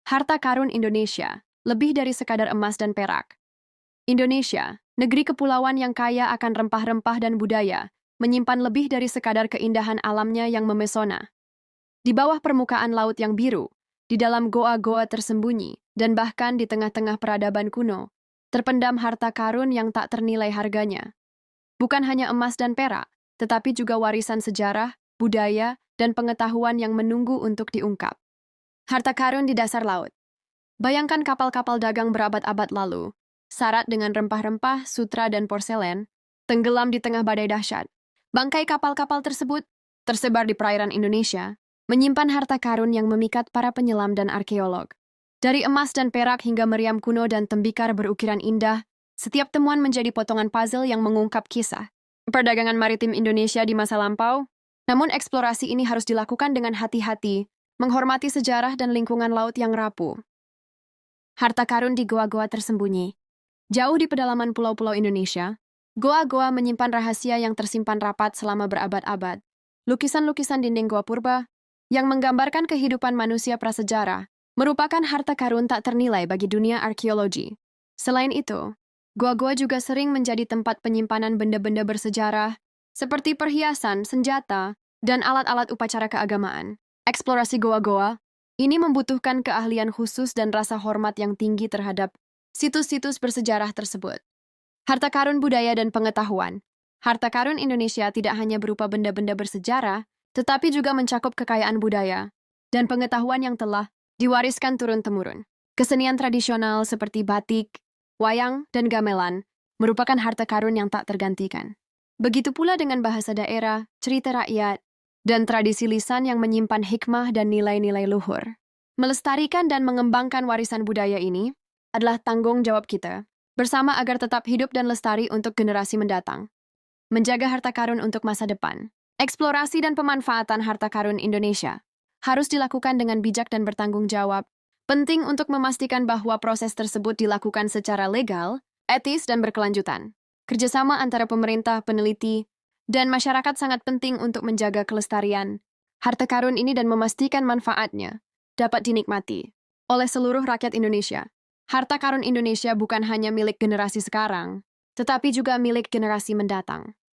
Harta karun Indonesia, lebih dari sekadar emas dan perak. Indonesia, negeri kepulauan yang kaya akan rempah-rempah dan budaya, menyimpan lebih dari sekadar keindahan alamnya yang memesona. Di bawah permukaan laut yang biru, di dalam goa-goa tersembunyi, dan bahkan di tengah-tengah peradaban kuno, terpendam harta karun yang tak ternilai harganya. Bukan hanya emas dan perak, tetapi juga warisan sejarah, budaya, dan pengetahuan yang menunggu untuk diungkap. Harta karun di dasar laut. Bayangkan kapal-kapal dagang berabad-abad lalu, syarat dengan rempah-rempah, sutra, dan porselen, tenggelam di tengah badai dahsyat. Bangkai kapal-kapal tersebut tersebar di perairan Indonesia, menyimpan harta karun yang memikat para penyelam dan arkeolog. Dari emas dan perak hingga meriam kuno dan tembikar berukiran indah, setiap temuan menjadi potongan puzzle yang mengungkap kisah perdagangan maritim Indonesia di masa lampau. Namun eksplorasi ini harus dilakukan dengan hati-hati, menghormati sejarah dan lingkungan laut yang rapuh. Harta karun di goa-goa tersembunyi. Jauh di pedalaman pulau-pulau Indonesia, goa-goa menyimpan rahasia yang tersimpan rapat selama berabad-abad. Lukisan-lukisan dinding goa purba yang menggambarkan kehidupan manusia prasejarah merupakan harta karun tak ternilai bagi dunia arkeologi. Selain itu, goa-goa juga sering menjadi tempat penyimpanan benda-benda bersejarah seperti perhiasan, senjata, dan alat-alat upacara keagamaan. Eksplorasi goa-goa ini membutuhkan keahlian khusus dan rasa hormat yang tinggi terhadap situs-situs bersejarah tersebut. Harta karun budaya dan pengetahuan. Harta karun Indonesia tidak hanya berupa benda-benda bersejarah, tetapi juga mencakup kekayaan budaya dan pengetahuan yang telah diwariskan turun-temurun. Kesenian tradisional seperti batik, wayang, dan gamelan merupakan harta karun yang tak tergantikan. Begitu pula dengan bahasa daerah, cerita rakyat, dan tradisi lisan yang menyimpan hikmah dan nilai-nilai luhur. Melestarikan dan mengembangkan warisan budaya ini adalah tanggung jawab kita bersama agar tetap hidup dan lestari untuk generasi mendatang. Menjaga harta karun untuk masa depan. Eksplorasi dan pemanfaatan harta karun Indonesia harus dilakukan dengan bijak dan bertanggung jawab. Penting untuk memastikan bahwa proses tersebut dilakukan secara legal, etis, dan berkelanjutan. Kerjasama antara pemerintah, peneliti, dan masyarakat sangat penting untuk menjaga kelestarian harta karun ini dan memastikan manfaatnya dapat dinikmati oleh seluruh rakyat Indonesia. Harta karun Indonesia bukan hanya milik generasi sekarang, tetapi juga milik generasi mendatang.